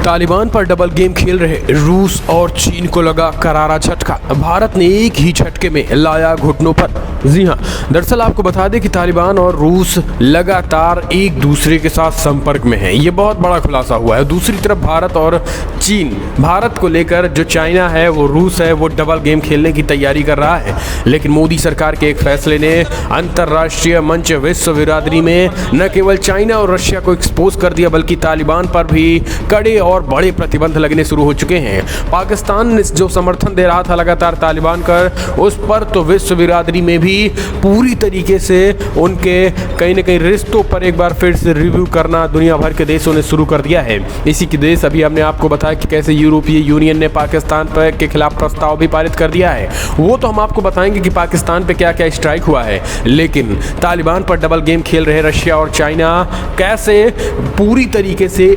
तालिबान पर double game खेल रहे रूस और चीन को लगा करारा झटका। भारत ने एक ही झटके में लाया घुटनों पर। जी हां, दरअसल आपको बता दें कि तालिबान और रूस लगातार एक दूसरे के साथ संपर्क में हैं। ये बहुत बड़ा खुलासा हुआ है। दूसरी तरफ भारत और चीन, भारत को लेकर जो चाइना है, वो रूस है, वो डबल गेम खेलने की तैयारी कर रहा है। लेकिन मोदी सरकार के एक फैसले ने अंतर्राष्ट्रीय मंच विश्व बिरादरी में न केवल चाइना और रशिया को एक्सपोज कर दिया, बल्कि तालिबान पर भी कड़े और बड़े प्रतिबंध लगने शुरू हो चुके हैं। पाकिस्तान ने जो समर्थन दे रहा था लगातार तालिबान कर, उस पर तो विश्व बिरादरी में भी पूरी तरीके से उनके कहीं न कहीं रिश्तों पर एक बार फिर से रिव्यू करना दुनिया भर के देशों ने शुरू कर दिया है। इसी के देश अभी हमने आपको बताया कि कैसे यूरोपीय यूनियन ने पाकिस्तान पर के खिलाफ प्रस्ताव भी पारित कर दिया है। वो तो हम आपको बताएंगे कि पाकिस्तान पे क्या क्या स्ट्राइक हुआ है। लेकिन तालिबान पर डबल गेम खेल रहे रशिया और चाइना कैसे पूरी तरीके से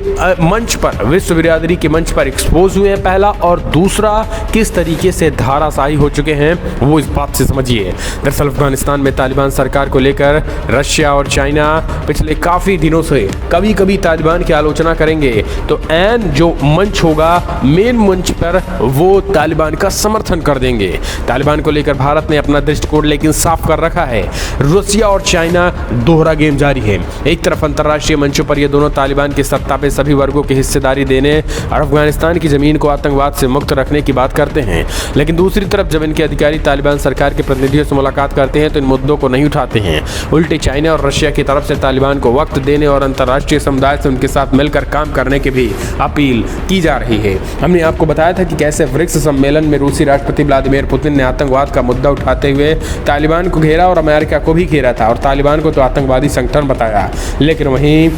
मंच पर, विश्व बिरादरी के मंच पर एक्सपोज हुए हैं, पहला, और दूसरा किस तरीके से धाराशायी हो चुके हैं, वो इस बात से समझिए। दरअसल अफगानिस्तान में तालिबान सरकार को लेकर रशिया और चाइना पिछले काफ़ी दिनों से कभी कभी तालिबान की आलोचना करेंगे, तो ऐन जो मंच होगा, मेन मंच पर, वो तालिबान का समर्थन कर देंगे। तालिबान को लेकर भारत ने अपना दृष्टिकोण लेकिन साफ कर रखा है। रशिया और चाइना दोहरा गेम जारी है। एक तरफ अंतर्राष्ट्रीय मंचों पर ये दोनों तालिबान की सत्ता पे सभी वर्गों की हिस्सेदारी देने और अफगानिस्तान की जमीन को आतंकवाद से मुक्त रखने की बात करते हैं, लेकिन दूसरी तरफ जब इनके अधिकारी तालिबान सरकार के प्रतिनिधियों से मुलाकात करते हैं तो इन मुद्दों को नहीं उठाते हैं। उल्टे चाइना और रशिया की तरफ से तालिबान को वक्त देने और अंतर्राष्ट्रीय समुदाय से उनके साथ मिलकर काम करने की भी अपील की जा रही है। हमने आपको बताया था कि कैसे ब्रिक्स सम्मेलन में रूसी राष्ट्रपति व्लादिमीर पुतिन ने आतंकवाद का मुद्दा उठाते हुए तालिबान को घेरा और अमेरिका को भी घेरा था, और तालिबान को तो आतंकवादी संगठन बताया। लेकिन वहीं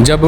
जब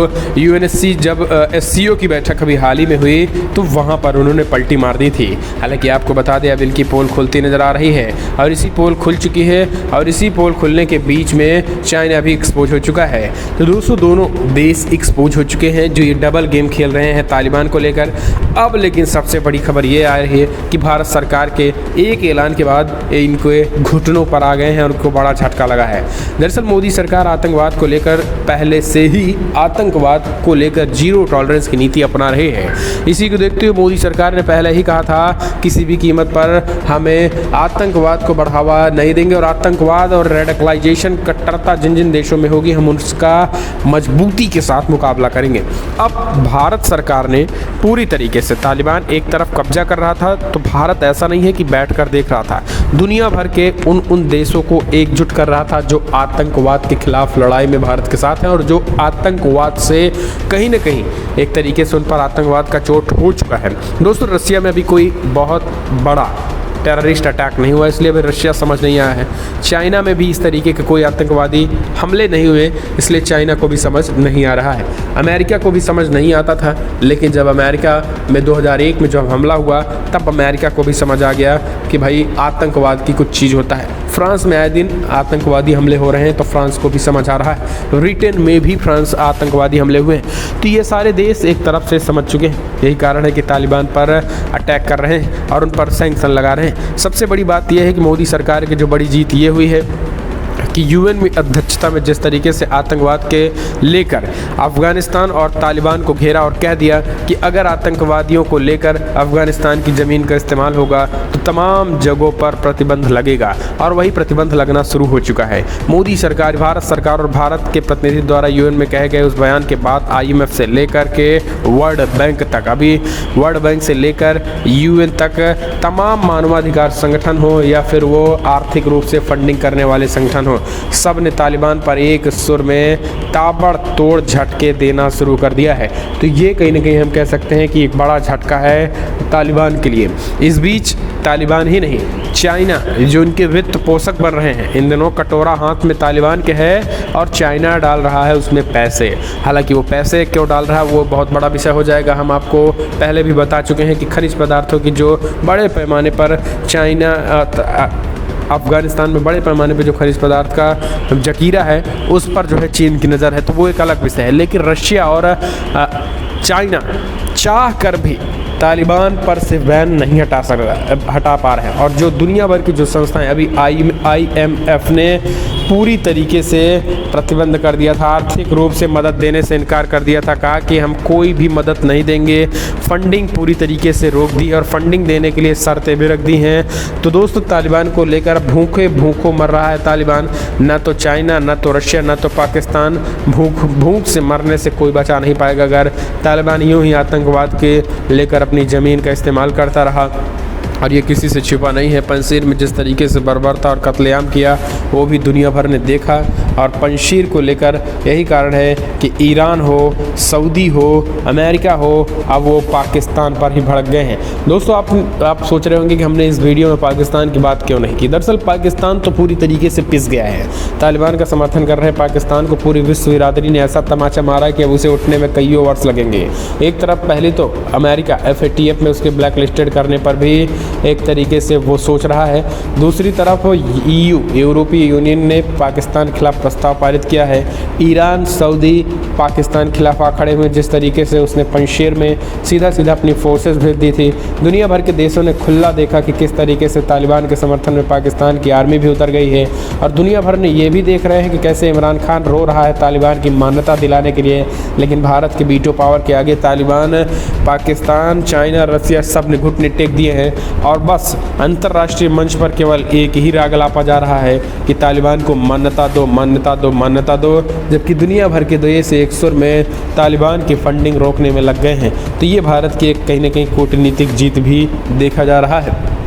SCO की बैठक अभी हाल ही में हुई तो वहाँ पर उन्होंने पलटी मार दी थी। हालांकि आपको बता दें अब इनकी पोल खुलती नज़र आ रही है, और इसी पोल खुल चुकी है, और इसी पोल खुलने के बीच में चाइना भी एक्सपोज हो चुका है। तो दोस्तों, दोनों देश एक्सपोज हो चुके हैं जो ये डबल गेम खेल रहे हैं तालिबान को लेकर। अब लेकिन सबसे बड़ी खबर ये आ रही है कि भारत सरकार के एक ऐलान के बाद इनके घुटनों पर आ गए हैं और उनको बड़ा झटका लगा है। दरअसल मोदी सरकार आतंकवाद को लेकर पहले से ही आतंकवाद को लेकर जीरो टॉलरेंस की नीति अपना रहे हैं। इसी को देखते हुए मोदी सरकार ने पहले ही कहा था किसी भी कीमत पर हमें आतंकवाद को बढ़ावा नहीं देंगे, और आतंकवाद और रेडिकलाइजेशन, कट्टरता जिन जिन देशों में होगी हम उसका मजबूती के साथ मुकाबला करेंगे। अब भारत सरकार ने पूरी तरीके से, तालिबान एक तरफ कब्जा कर रहा था तो भारत ऐसा नहीं है कि बैठ कर देख रहा था, दुनिया भर के उन देशों को एकजुट कर रहा था जो आतंकवाद के खिलाफ लड़ाई में भारत के साथ हैं, और जो आतंकवाद से कहीं ना कहीं एक तरीके से उन पर आतंकवाद का चोट हो चुका है। दोस्तों, रसिया में अभी कोई बहुत बड़ा टेररिस्ट अटैक नहीं हुआ, इसलिए अभी रशिया समझ नहीं आया है। चाइना में भी इस तरीके के कोई आतंकवादी हमले नहीं हुए, इसलिए चाइना को भी समझ नहीं आ रहा है। अमेरिका को भी समझ नहीं आता था, लेकिन जब अमेरिका में 2001 में जब हमला हुआ तब अमेरिका को भी समझ आ गया कि भाई आतंकवाद की कुछ चीज़ होता है। फ्रांस में आए दिन आतंकवादी हमले हो रहे हैं तो फ्रांस को भी समझ आ रहा है। ब्रिटेन में भी फ्रांस आतंकवादी हमले हुए हैं। तो ये सारे देश एक तरफ से समझ चुके हैं। यही कारण है कि तालिबान पर अटैक कर रहे हैं और उन पर सैंक्शन लगा रहे हैं। सबसे बड़ी बात यह है कि मोदी सरकार की जो बड़ी जीत ये हुई है कि यूएन में अध्यक्षता में जिस तरीके से आतंकवाद के लेकर अफगानिस्तान और तालिबान को घेरा और कह दिया कि अगर आतंकवादियों को लेकर अफगानिस्तान की ज़मीन का इस्तेमाल होगा तो तमाम जगहों पर प्रतिबंध लगेगा, और वही प्रतिबंध लगना शुरू हो चुका है। मोदी सरकार, भारत सरकार और भारत के प्रतिनिधि द्वारा यूएन में कहे गए उस बयान के बाद IMF से लेकर के वर्ल्ड बैंक तक, अभी वर्ल्ड बैंक से लेकर UN तक तमाम मानवाधिकार संगठन हो या फिर वो आर्थिक रूप से फंडिंग करने वाले संगठन हो, सब ने तालिबान पर एक सुर में ताबड़तोड़ झटके देना शुरू कर दिया है। तो ये कहीं ना कहीं हम कह सकते हैं कि एक बड़ा झटका है तालिबान के लिए। इस बीच तालिबान ही नहीं, चाइना जो उनके वित्त पोषक बन रहे हैं, इन दिनों कटोरा हाथ में तालिबान के है और चाइना डाल रहा है उसमें पैसे। हालांकि वो पैसे क्यों डाल रहा है वो बहुत बड़ा विषय हो जाएगा। हम आपको पहले भी बता चुके हैं कि खनिज पदार्थों की जो बड़े पैमाने पर चाइना अफगानिस्तान में बड़े पैमाने पे जो खनिज पदार्थ का जखीरा है उस पर जो है चीन की नज़र है, तो वो एक अलग विषय है। लेकिन रशिया और चाइना चाह कर भी तालिबान पर से बैन नहीं हटा पा रहे हैं। और जो दुनिया भर की जो संस्थाएं, अभी IMF ने पूरी तरीके से प्रतिबंध कर दिया था, आर्थिक रूप से मदद देने से इनकार कर दिया था, कहा कि हम कोई भी मदद नहीं देंगे, फंडिंग पूरी तरीके से रोक दी और फंडिंग देने के लिए शर्तें भी रख दी हैं। तो दोस्तों तालिबान को लेकर भूखों मर रहा है तालिबान, ना तो चाइना, ना तो रशिया, ना तो पाकिस्तान, भूख से मरने से कोई बचा नहीं पाएगा अगर तालिबान यूं ही आतंकवाद के लेकर अपनी ज़मीन का इस्तेमाल करता रहा। और ये किसी से छिपा नहीं है, पंजशीर में जिस तरीके से बर्बरता और कत्लेआम किया वो भी दुनिया भर ने देखा। और पंजशीर को लेकर यही कारण है कि ईरान हो, सऊदी हो, अमेरिका हो, अब वो पाकिस्तान पर ही भड़क गए हैं। दोस्तों आप सोच रहे होंगे कि हमने इस वीडियो में पाकिस्तान की बात क्यों नहीं की। दरअसल पाकिस्तान तो पूरी तरीके से पिस गया है, तालिबान का समर्थन कर रहे पाकिस्तान को पूरी विश्व बिरादरी ने ऐसा तमाचा मारा कि अब उसे उठने में कई वर्ष लगेंगे। एक तरफ पहले तो अमेरिका FATF में उसके ब्लैक लिस्टेड करने पर भी एक तरीके से वो सोच रहा है, दूसरी तरफ EU यूरोपीय यूनियन ने पाकिस्तान के खिलाफ प्रस्ताव पारित किया है। ईरान, सऊदी पाकिस्तान के खिलाफ आ खड़े हुए, जिस तरीके से उसने पंजशीर में सीधा अपनी फोर्सेस भेज दी थी। दुनिया भर के देशों ने खुला देखा कि किस तरीके से तालिबान के समर्थन में पाकिस्तान की आर्मी भी उतर गई है। और दुनिया भर ने ये भी देख रहे हैं कि कैसे इमरान खान रो रहा है तालिबान की मान्यता दिलाने के लिए, लेकिन भारत के वीटो पावर के आगे तालिबान, पाकिस्तान, चाइना, रसिया सब ने घुटने टेक दिए हैं। और बस अंतर्राष्ट्रीय मंच पर केवल एक ही राग लापा जा रहा है कि तालिबान को मान्यता दो, मान्यता दो, मान्यता दो, जबकि दुनिया भर के देश एक सुर में तालिबान की फंडिंग रोकने में लग गए हैं। तो ये भारत की एक कहीं ना कहीं कूटनीतिक जीत भी देखा जा रहा है।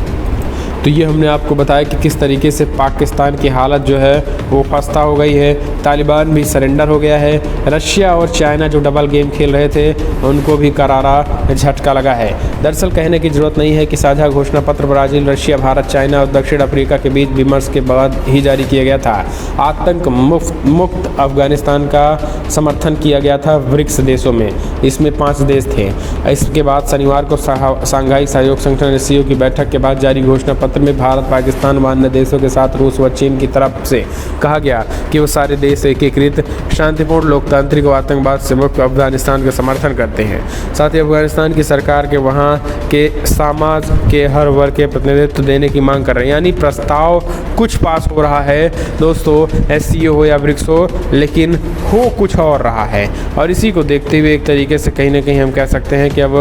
तो ये हमने आपको बताया कि किस तरीके से पाकिस्तान की हालत जो है वो खस्ता हो गई है, तालिबान भी सरेंडर हो गया है। रशिया और चाइना जो डबल गेम खेल रहे थे उनको भी करारा झटका लगा है। दरअसल कहने की ज़रूरत नहीं है कि साझा घोषणा पत्र ब्राज़ील, रशिया, भारत, चाइना और दक्षिण अफ्रीका के बीच विमर्श के बाद ही जारी किया गया था। आतंक मुक्त अफगानिस्तान का समर्थन किया गया था ब्रिक्स देशों में, इसमें 5 देश थे। इसके बाद शनिवार को शंघाई सहयोग संगठन SCO की बैठक के बाद जारी घोषणा पत्र में भारत, पाकिस्तान व अन्य देशों के साथ रूस व चीन की तरफ से कहा गया कि वो सारे देश एकीकृत, शांतिपूर्ण, लोकतांत्रिक और आतंकवाद से मुक्त अफगानिस्तान का समर्थन करते हैं। साथ ही अफगानिस्तान की सरकार के वहाँ के समाज के हर वर्ग के प्रतिनिधित्व देने की मांग कर रहे हैं। यानी प्रस्ताव कुछ पास हो रहा है दोस्तों, SCO हो या ब्रिक्स हो, लेकिन हो कुछ और रहा है। और इसी को देखते हुए एक तरीके से कहीं ना कहीं हम कह सकते हैं कि अब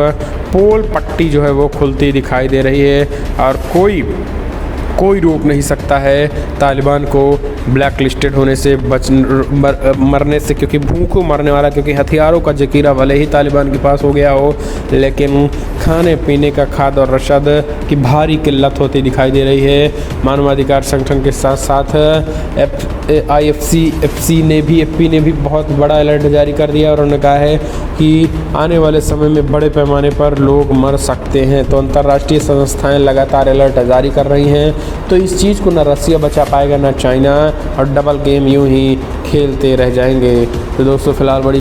पोल पट्टी जो है वो खुलती दिखाई दे रही है और कोई रोक नहीं सकता है तालिबान को ब्लैक लिस्टेड होने से मरने से, क्योंकि भूखों मरने वाला, क्योंकि हथियारों का जखीरा भले ही तालिबान के पास हो गया हो, लेकिन खाने पीने का खाद और रसद की भारी किल्लत होती दिखाई दे रही है। मानवाधिकार संगठन के साथ साथ FP ने भी बहुत बड़ा अलर्ट जारी कर दिया और उन्होंने कहा है कि आने वाले समय में बड़े पैमाने पर लोग मर सकते हैं। तो अंतर्राष्ट्रीय संस्थाएं लगातार अलर्ट जारी कर रही हैं। तो इस चीज़ को ना रसिया बचा पाएगा ना चाइना, और डबल गेम यूं ही खेलते रह जाएंगे। तो दोस्तों फिलहाल बड़ी